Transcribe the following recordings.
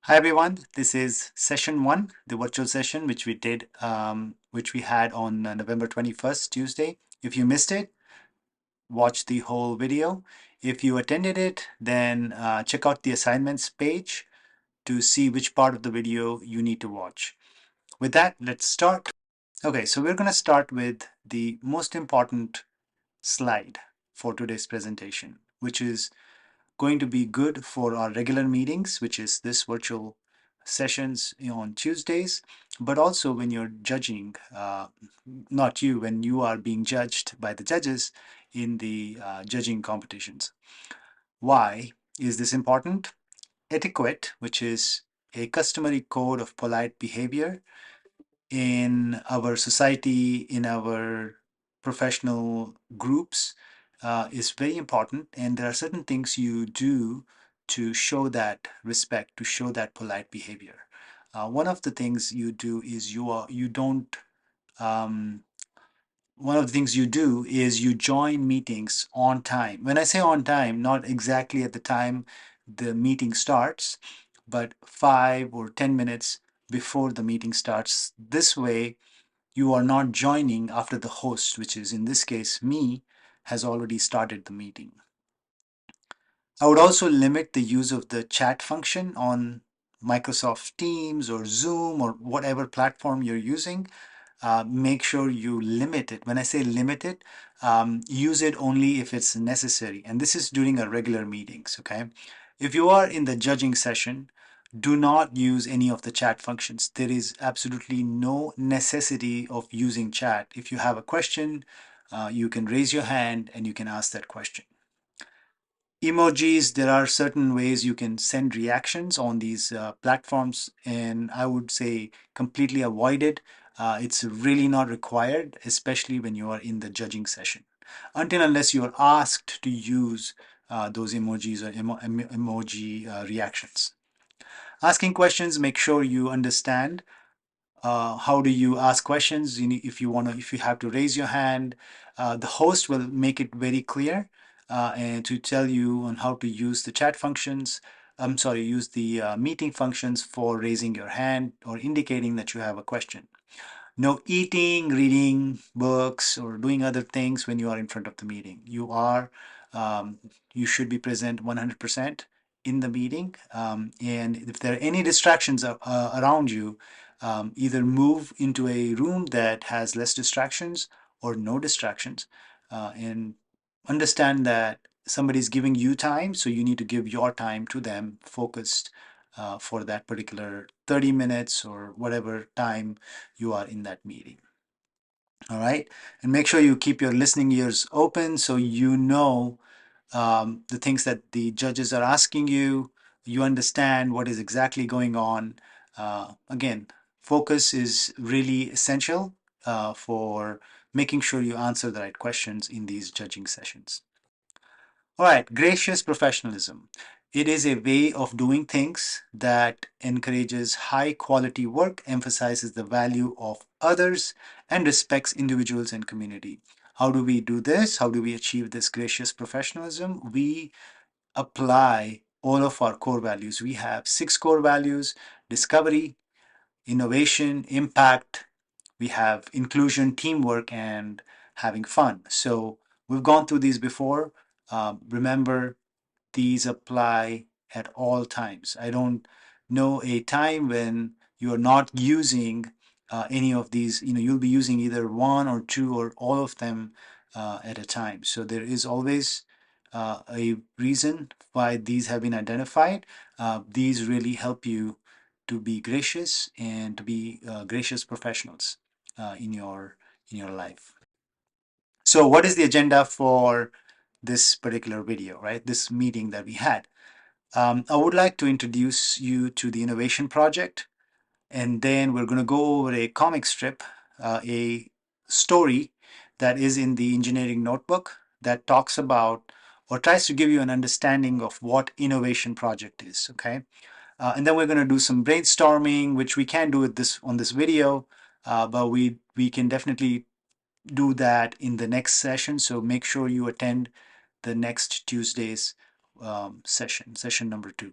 Hi everyone, this is session one, the virtual session which we had on November 21st, Tuesday. If you missed it, watch the whole video. If you attended it, then check out the assignments page to see which part of the video you need to watch. With that, let's start. Okay, so we're going to start with the most important slide for today's presentation, which is going to be good for our regular meetings, which is this virtual sessions on Tuesdays, but also when you're judging, not you, when you are being judged by the judges in the judging competitions. Why is this important? Etiquette, which is a customary code of polite behavior in our society, in our professional groups, is very important. And there are certain things you do to show that respect, to show that polite behavior. One of the things you do is you don't um, one of the things you do is you join meetings on time. When I say on time, not exactly at the time the meeting starts, but 5 or 10 minutes before the meeting starts. This way, you are not joining after the host, which is in this case me, has already started the meeting. I would also limit the use of the chat function on Microsoft Teams or Zoom or whatever platform you're using. Make sure you limit it. When I say limit it, use it only if it's necessary. And this is during our regular meetings, okay? If you are in the judging session, do not use any of the chat functions. There is absolutely no necessity of using chat. If you have a question, you can raise your hand and you can ask that question. Emojis, there are certain ways you can send reactions on these platforms, and I would say completely avoid it. It's really not required, especially when you are in the judging session, until unless you are asked to use those emojis or emoji reactions. Asking questions, make sure you understand how do you ask questions. If you want to, if you have to raise your hand, the host will make it very clear and to tell you on how to use the chat functions. I'm sorry, use the meeting functions for raising your hand or indicating that you have a question. No eating, reading books, or doing other things when you are in front of the meeting. Um, you should be present 100% in the meeting. And if there are any distractions around you, either move into a room that has less distractions or no distractions, and understand that somebody's giving you time, so you need to give your time to them, focused for that particular 30 minutes or whatever time you are in that meeting. All right. And make sure you keep your listening ears open so you know the things that the judges are asking you. You understand what is exactly going on. Again, focus is really essential for making sure you answer the right questions in these judging sessions. All right, gracious professionalism. It is a way of doing things that encourages high quality work, emphasizes the value of others, and respects individuals and community. How do we do this? How do we achieve this gracious professionalism? We apply all of our core values. We have 6 core values: discovery, innovation, impact, we have inclusion, teamwork, and having fun. So we've gone through these before. Remember, these apply at all times. I don't know a time when you are not using any of these. You'll be using either one or two or all of them at a time. So there is always a reason why these have been identified. These really help you to be gracious and to be gracious professionals in your life. So what is the agenda for this particular video, right? This meeting that we had. I would like to introduce you to the innovation project, and then we're going to go over a comic strip, a story that is in the engineering notebook that talks about or tries to give you an understanding of what innovation project is, okay? And then we're going to do some brainstorming, which we can do with this on this video, but we can definitely do that in the next session. So make sure you attend the next Tuesday's session number 2.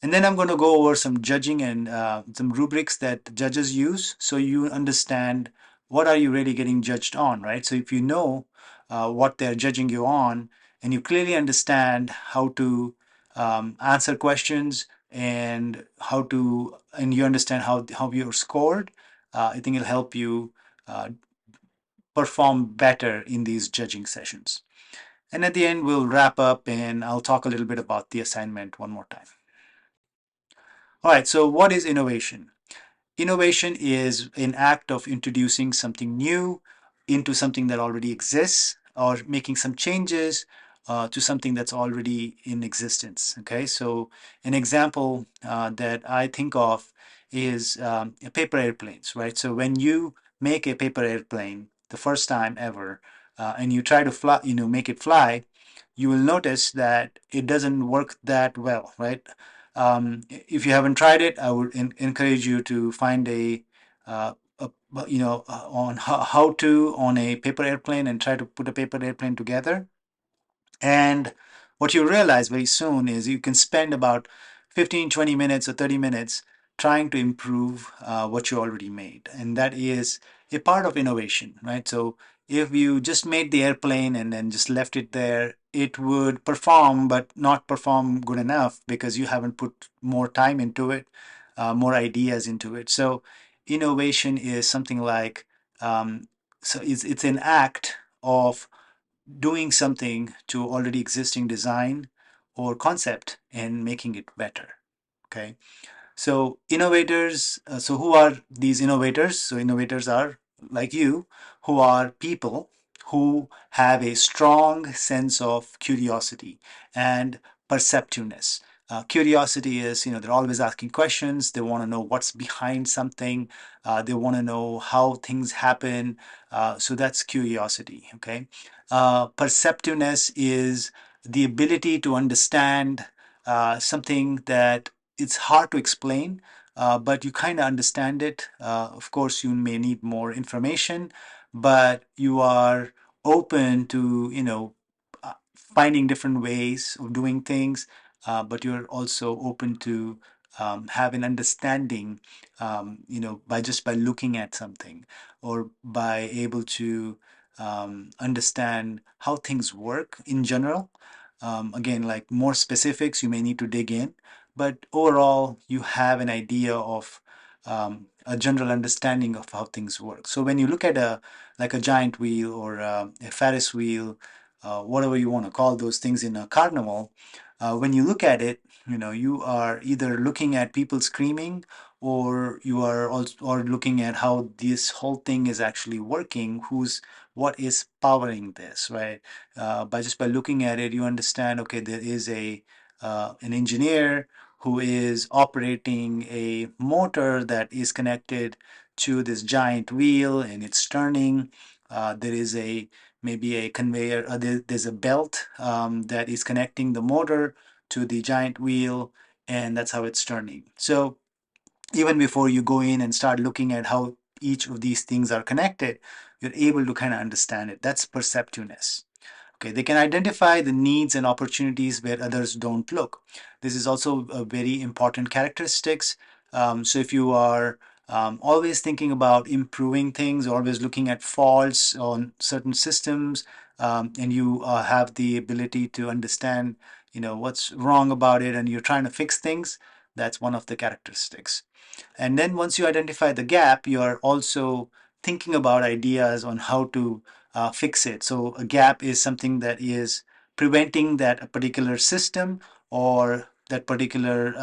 And then I'm going to go over some judging and some rubrics that judges use, so you understand what are you really getting judged on, right? So if you know what they're judging you on, and you clearly understand how to answer questions and and you understand how you're scored, I think it'll help you uh, perform better in these judging sessions. And at the end, we'll wrap up and I'll talk a little bit about the assignment one more time. All right, so what is innovation? Innovation is an act of introducing something new into something that already exists, or making some changes to something that's already in existence. Okay, so an example that I think of is paper airplanes, right? So when you make a paper airplane the first time ever, and you try to fly, make it fly, you will notice that it doesn't work that well, right? If you haven't tried it, I would encourage you to find a on how to on a paper airplane and try to put a paper airplane together. And what you realize very soon is you can spend about 15, 20 minutes or 30 minutes trying to improve what you already made. And that is a part of innovation, right? So if you just made the airplane and then just left it there, it would perform, but not perform good enough because you haven't put more time into it, more ideas into it. So innovation is something like, it's an act of doing something to already existing design or concept and making it better. Okay. So innovators, so who are these innovators? So innovators are like you, who are people who have a strong sense of curiosity and perceptiveness. Curiosity is, they're always asking questions. They want to know what's behind something. They want to know how things happen. So that's curiosity. Okay. Perceptiveness is the ability to understand something that it's hard to explain, but you kind of understand it. Of course, you may need more information, but you are open to, finding different ways of doing things, but you're also open to have an understanding, by looking at something or by able to understand how things work in general. Again, like more specifics, you may need to dig in, but overall, you have an idea of a general understanding of how things work. So when you look at a giant wheel or a Ferris wheel, whatever you want to call those things in a carnival, when you look at it, you are either looking at people screaming, or you are also or looking at how this whole thing is actually working. What is powering this, right? By looking at it, you understand. Okay, there is an engineer who is operating a motor that is connected to this giant wheel and it's turning. There is maybe a conveyor, there's a belt that is connecting the motor to the giant wheel, and that's how it's turning. So even before you go in and start looking at how each of these things are connected, you're able to kind of understand it. That's perceptiveness. Okay, they can identify the needs and opportunities where others don't look. This is also a very important characteristics. So if you are always thinking about improving things, always looking at faults on certain systems, and you have the ability to understand, what's wrong about it, and you're trying to fix things, that's one of the characteristics. And then once you identify the gap, you are also thinking about ideas on how to fix it. So a gap is something that is preventing that a particular system or that particular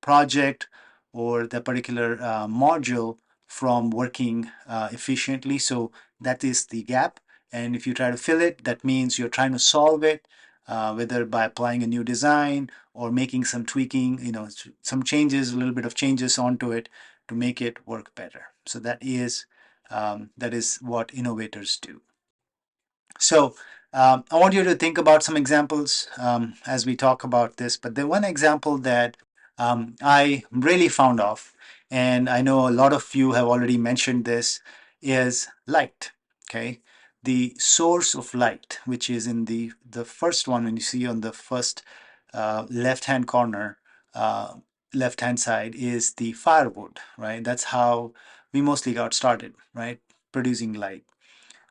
project or that particular module from working efficiently. So that is the gap. And if you try to fill it, that means you're trying to solve it, whether by applying a new design or making some tweaking, some changes, a little bit of changes onto it to make it work better. So that is what innovators do. So I want you to think about some examples as we talk about this. But the one example that I really found of, and I know a lot of you have already mentioned this, is light. Okay, the source of light, which is in the first one when you see on the first left-hand corner. left hand side is the firewood, right? That's how we mostly got started, right? Producing light.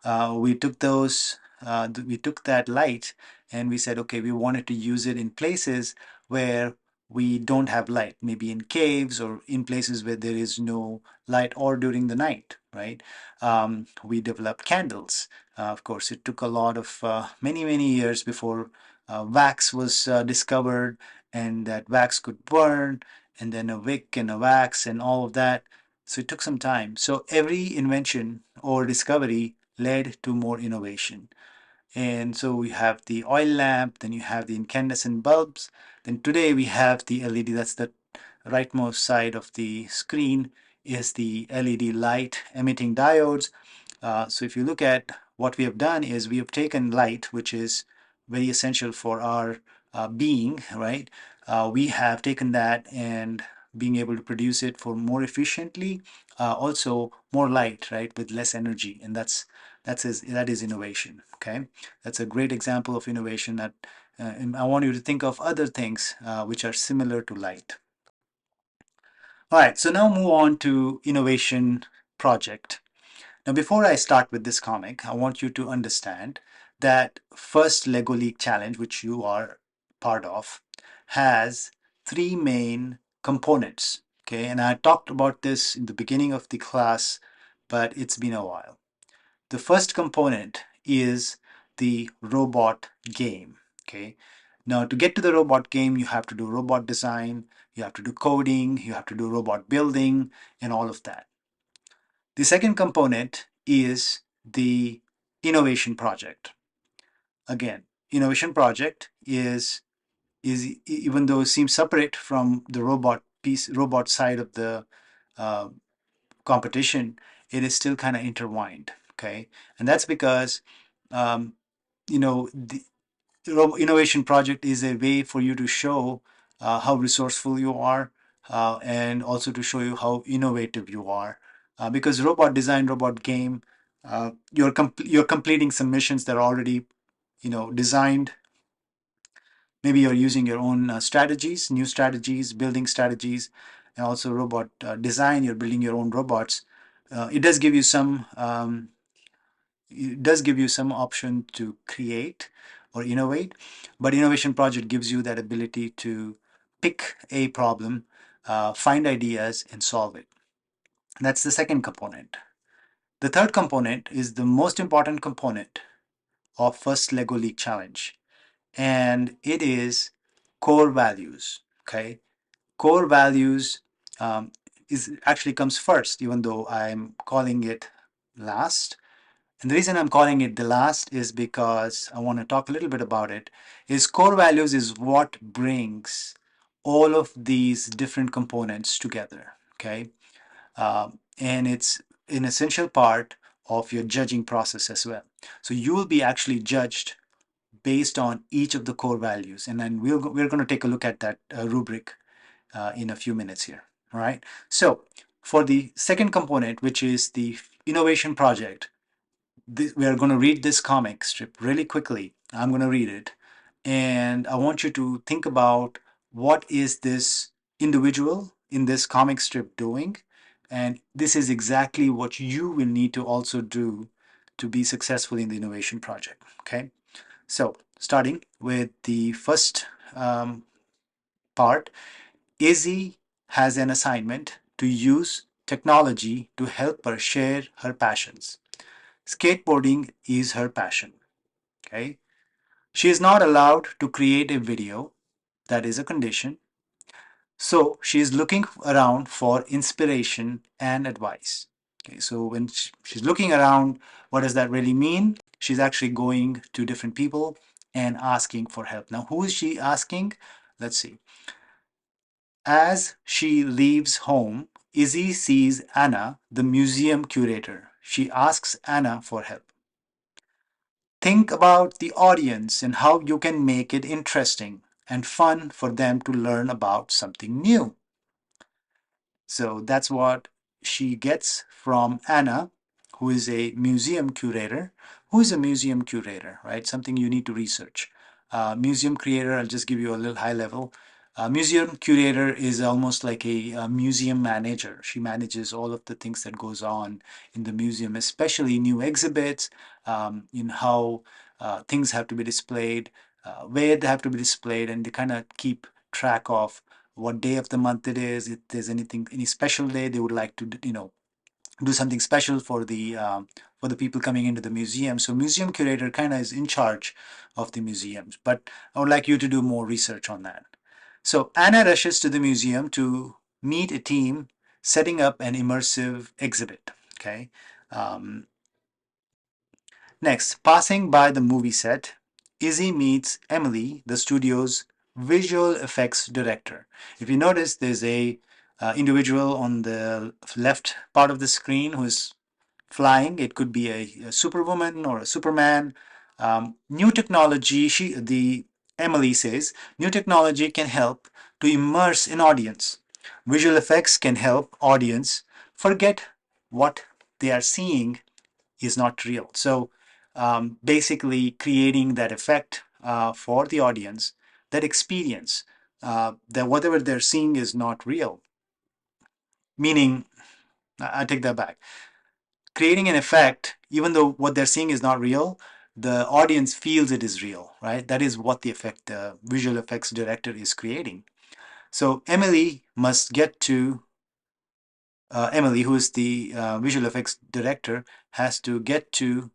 We took that light and we said, okay, we wanted to use it in places where we don't have light, maybe in caves or in places where there is no light or during the night, right? We developed candles. Of course, it took a lot of many years before wax was discovered, and that wax could burn, and then a wick and a wax and all of that. So it took some time. So every invention or discovery led to more innovation. And so we have the oil lamp, then you have the incandescent bulbs. Then today we have the LED. That's the rightmost side of the screen is the LED light emitting diodes. So if you look at what we have done is we have taken light, which is very essential for our being, right? We have taken that and being able to produce it for more efficiently, also more light, right, with less energy, and that is innovation. Okay, that's a great example of innovation. That and I want you to think of other things which are similar to light. All right, so now move on to innovation project. Now, before I start with this comic, I want you to understand that first Lego League Challenge, which you are part of, has three main components. Okay, and I talked about this in the beginning of the class, but it's been a while. The first component is the robot game. Okay, now to get to the robot game, you have to do robot design, you have to do coding, you have to do robot building, and all of that. The second component is the innovation project. Again, innovation project is even though it seems separate from the robot side of the uh, competition, it is still kind of intertwined. Okay, and that's because um, the innovation project is a way for you to show how resourceful you are, and also to show you how innovative you are. Because robot design, robot game, you're completing some missions that are already designed. Maybe you're using your own strategies, new strategies, building strategies, and also robot design. You're building your own robots. It does give you some option to create or innovate, but innovation project gives you that ability to pick a problem, find ideas, and solve it. That's the second component. The third component is the most important component of first Lego League Challenge, and it is core values. Okay, core values is actually comes first, even though I'm calling it last. And the reason I'm calling it the last is because I want to talk a little bit about it. Is core values is what brings all of these different components together. Okay, and it's an essential part of your judging process as well. So you will be actually judged based on each of the core values, and then we're going to take a look at that rubric in a few minutes here. All right. So for the second component, which is the innovation project, we are going to read this comic strip really quickly. I'm going to read it, and I want you to think about what is this individual in this comic strip doing, and this is exactly what you will need to also do to be successful in the innovation project. Okay, so starting with the first part, Izzy has an assignment to use technology to help her share her passions. Skateboarding is her passion. Okay. She is not allowed to create a video. That is a condition. So she is looking around for inspiration and advice. Okay. So when she's looking around, what does that really mean? She's actually going to different people and asking for help. Now, who is she asking? Let's see. As she leaves home, Izzy sees Anna, the museum curator. She asks Anna for help. Think about the audience and how you can make it interesting and fun for them to learn about something new. So that's what she gets from Anna, who is a museum curator. Who is a museum curator, right? Something you need to research. Museum curator, I'll just give you a little high level. A museum curator is almost like a museum manager. She manages all of the things that goes on in the museum, especially new exhibits, in how things have to be displayed, where they have to be displayed, and they kind of keep track of what day of the month it is. If there's anything, any special day they would like to, do something special for the people coming into the museum. So museum curator kind of is in charge of the museums. But I would like you to do more research on that. So Anna rushes to the museum to meet a team setting up an immersive exhibit. Okay. Um, Next, passing by the movie set, Izzy meets Emily, the studio's visual effects director. If you notice, there's a individual on the left part of the screen who is flying. It could be a superwoman or a superman. New technology, the Emily says, new technology can help to immerse an audience. Visual effects can help audience forget what they are seeing is not real. So basically creating that effect for the audience, that experience, that whatever they're seeing is not real. Meaning, I take that back. Creating an effect, even though what they're seeing is not real, the audience feels it is real, right? That is what the effect, visual effects director is creating. So Emily, who is the visual effects director, has to get to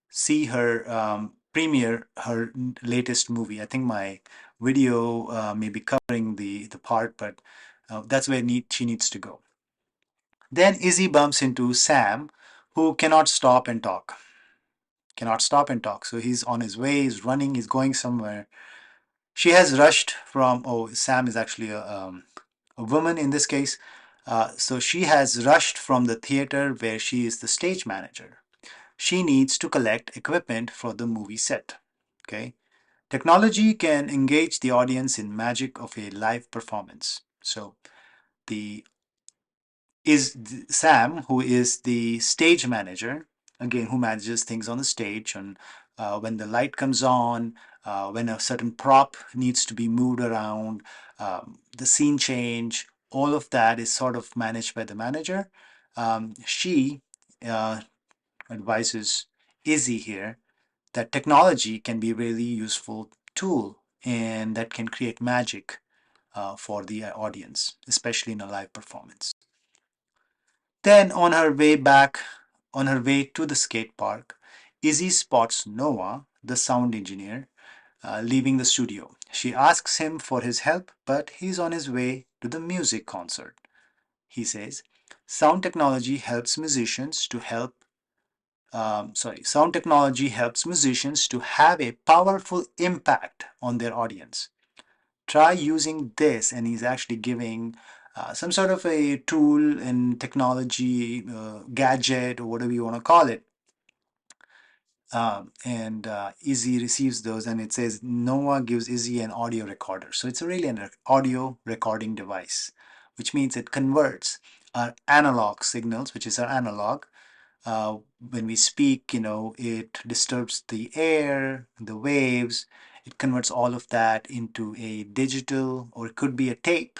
see her premiere her latest movie. I think my video may be covering the part, but that's where she needs to go. Then Izzy bumps into Sam, who cannot stop and talk. Cannot stop and talk. So he's on his way, he's running, he's going somewhere. She has rushed from, oh, Sam is actually a woman in this case. So she has rushed from the theater where she is the stage manager. She needs to collect equipment for the movie set. Okay. Technology can engage the audience in magic of a live performance. So the is Sam, who is the stage manager, again, who manages things on the stage, and when the light comes on, when a certain prop needs to be moved around, the scene change, all of that is sort of managed by the manager. She uh, advises Izzy here that technology can be a really useful tool and that can create magic for the audience, especially in a live performance. Then on her way to the skate park, Izzy spots Noah, the sound engineer, leaving the studio. She asks him for his help, but he's on his way to the music concert. He says, "Sound technology helps musicians to help. Sound technology helps musicians to have a powerful impact on their audience. Try using this," and he's actually giving some sort of a tool and technology gadget or whatever you want to call it. And Izzy receives those, and it says Noah gives Izzy an audio recorder. So it's really an audio recording device, which means it converts our analog signals, which is our analog. When we speak, it disturbs the air, the waves. It converts all of that into a digital, or it could be a tape.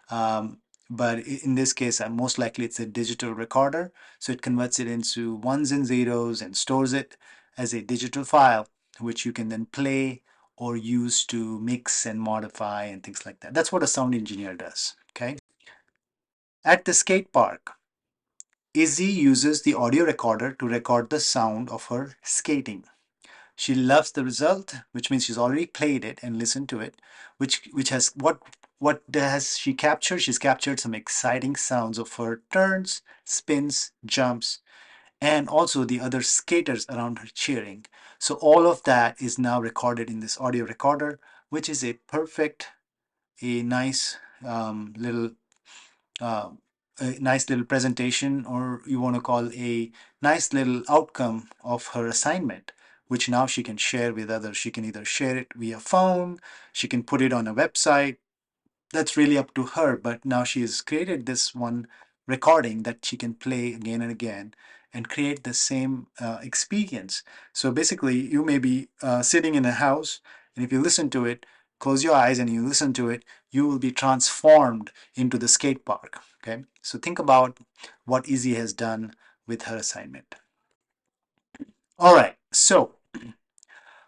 Um, but in this case, most likely it's a digital recorder. So it converts it into ones and zeros and stores it as a digital file, which you can then play or use to mix and modify and things like that. That's what a sound engineer does. Okay. At the skate park, Izzy uses the audio recorder to record the sound of her skating. She loves the result, which means she's already played it and listened to it, which has what has she captured? She's captured some exciting sounds of her turns, spins, jumps, and also the other skaters around her cheering. So all of that is now recorded in this audio recorder, which is a nice little uh, a nice little presentation, or you want to call a nice little outcome of her assignment, which now she can share with others. She can either share it via phone, she can put it on a website. That's really up to her. But now she has created this one recording that she can play again and again and create the same experience. So basically, you may be sitting in a house, and if you listen to it, close your eyes and you listen to it, you will be transformed into the skate park. Okay, so think about what Izzy has done with her assignment. All right, so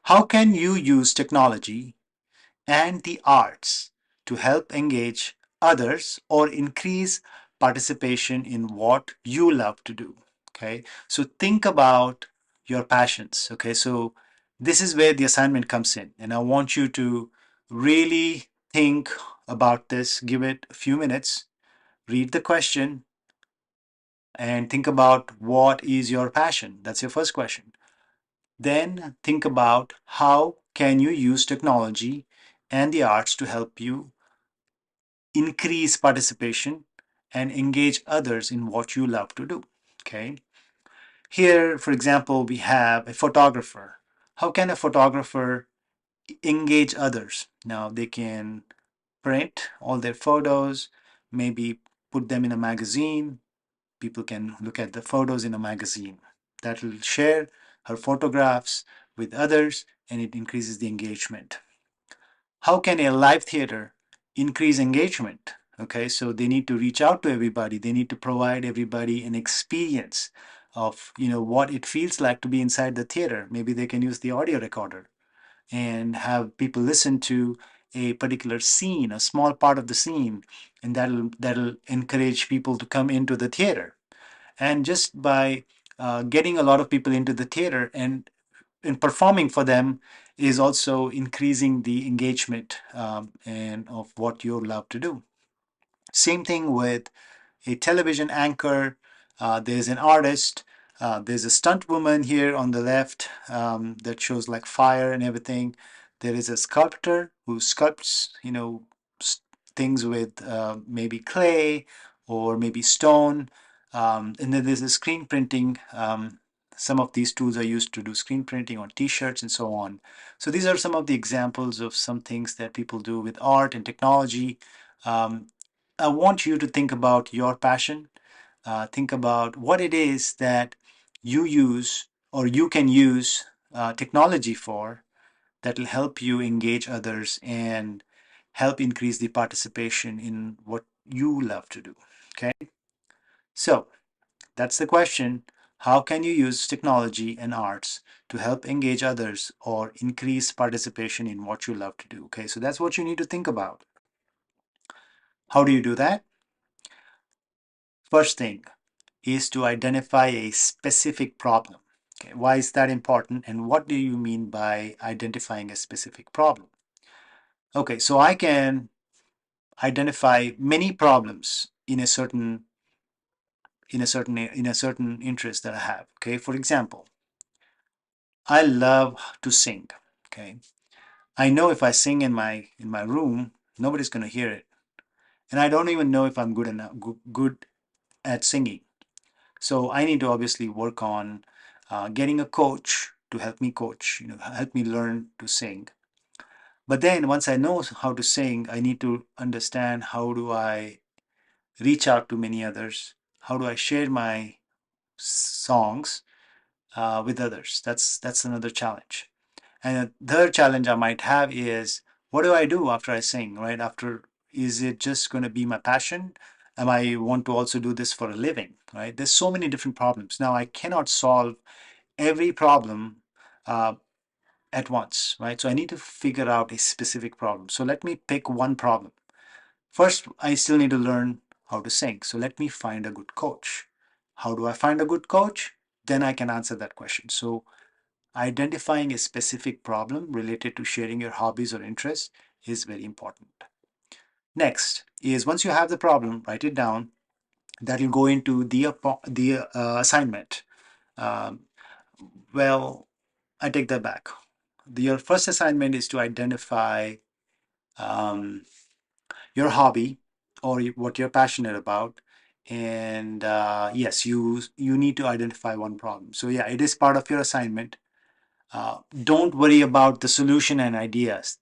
how can you use technology and the arts to help engage others or increase participation in what you love to do? Okay, so think about your passions. Okay, so this is where the assignment comes in, and I want you to really think about this. Give it a few minutes, read the question, and think about what is your passion. That's your first question. Then think about how can you use technology and the arts to help you increase participation and engage others in what you love to do. Okay. Here, for example, we have a photographer. How can a photographer engage others? Now, they can print all their photos, maybe put them in a magazine. People can look at the photos in a magazine. That will share her photographs with others and it increases the engagement. How can a live theater increase engagement? Okay, so they need to reach out to everybody. They need to provide everybody an experience of what it feels like to be inside the theater. Maybe they can use the audio recorder and have people listen to a particular scene, a small part of the scene, and that'll encourage people to come into the theater. And just by getting a lot of people into the theater and performing for them is also increasing the engagement and of what you love to do. Same thing with a television anchor. There's an artist. There's a stunt woman here on the left that shows like fire and everything. There is a sculptor who sculpts, things with maybe clay or maybe stone. And then there's a screen printing. Some of these tools are used to do screen printing on t-shirts and so on. So these are some of the examples of some things that people do with art and technology. Um, I want you to think about your passion. Think about what it is that you use or you can use technology for that will help you engage others and help increase the participation in what you love to do. Okay, so that's the question. How can you use technology and arts to help engage others or increase participation in what you love to do? Okay, so that's what you need to think about. How do you do that? First thing is to identify a specific problem. Okay, why is that important and what do you mean by identifying a specific problem? Okay, so I can identify many problems in a certain interest that I have. Okay, for example, I love to sing. Okay, I know if I sing in my room, nobody's going to hear it, and I don't even know if I'm good at singing. So I need to obviously work on getting a coach to help me coach, help me learn to sing. But then once I know how to sing, I need to understand how do I reach out to many others? How do I share my songs with others? That's another challenge. And the third challenge I might have is what do I do after I sing, right? After, is it just going to be my passion? Am I want to also do this for a living, right? There's so many different problems. Now I cannot solve every problem uh, at once, right? So I need to figure out a specific problem. So let me pick one problem. First, I still need to learn how to sing. So let me find a good coach. How do I find a good coach? Then I can answer that question. So identifying a specific problem related to sharing your hobbies or interests is very important. Next is once you have the problem, write it down. That will go into the assignment. Um, well, I take that back. Your first assignment is to identify um, your hobby or what you're passionate about, and yes, you need to identify one problem. So yeah, it is part of your assignment. Don't worry about the solution and ideas.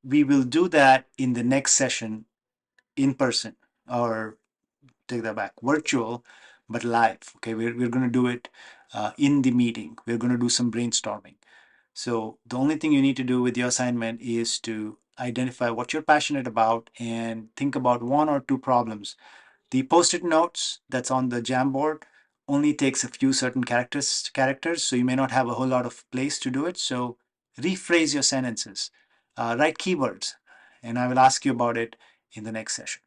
We will do that in the next session in person, or take that back, virtual, but live. Okay, we're going to do it in the meeting. We're going to do some brainstorming. So the only thing you need to do with your assignment is to identify what you're passionate about and think about one or two problems. The post-it notes that's on the Jamboard only takes a few certain characters, so you may not have a whole lot of place to do it. So rephrase your sentences, write keywords, and I will ask you about it in the next session.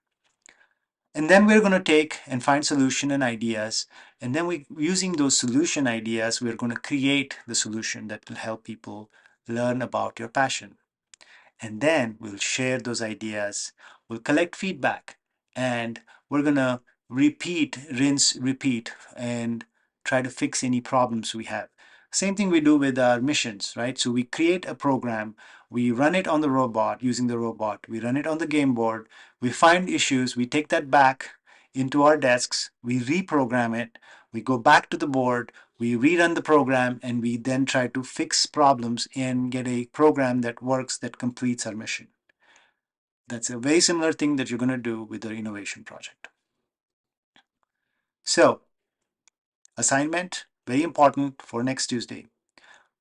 And then we're going to take and find solution and ideas. And then using those solution ideas, we're going to create the solution that will help people learn about your passion. And then we'll share those ideas, we'll collect feedback, and we're going to repeat, rinse, repeat, and try to fix any problems we have. Same thing we do with our missions, right? So we create a program, we run it on the robot using the robot, we run it on the game board, we find issues, we take that back into our desks, we reprogram it, we go back to the board, we rerun the program, and we then try to fix problems and get a program that works, that completes our mission. That's a very similar thing that you're going to do with the innovation project. So, assignment, very important for next Tuesday.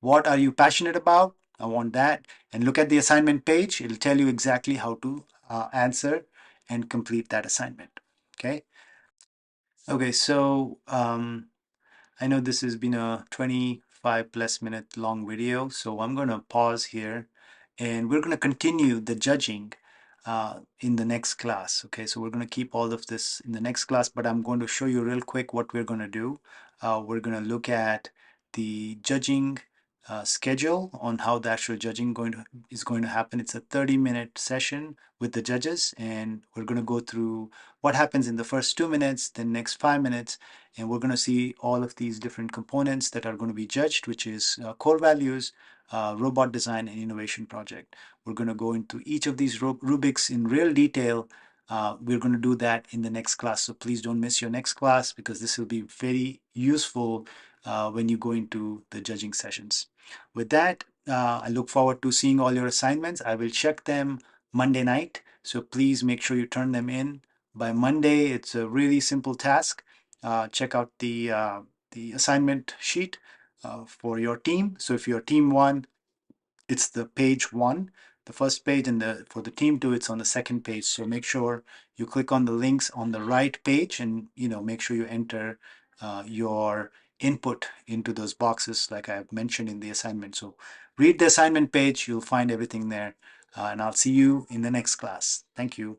What are you passionate about? I want that. And look at the assignment page. It'll tell you exactly how to answer and complete that assignment. Okay. Okay. So I know this has been a 25 plus minute long video, so I'm going to pause here and we're going to continue the judging in the next class. Okay, so we're going to keep all of this in the next class, but I'm going to show you real quick what we're going to do. We're going to look at the judging schedule on how the actual judging is going to happen. It's a 30-minute session with the judges, and we're going to go through what happens in the first 2 minutes, then next 5 minutes, and we're going to see all of these different components that are going to be judged, which is core values, robot design, and innovation project. We're going to go into each of these rubrics in real detail. We're going to do that in the next class, so please don't miss your next class because this will be very useful when you go into the judging sessions. With that, I look forward to seeing all your assignments. I will check them Monday night, so please make sure you turn them in by Monday. It's a really simple task. Check out the assignment sheet for your team. So if you're team one, it's the page one, the first page, and for the team two, it's on the second page. So make sure you click on the links on the right page, and make sure you enter your input into those boxes like I've mentioned in the assignment. So read the assignment page, you'll find everything there, and I'll see you in the next class. Thank you.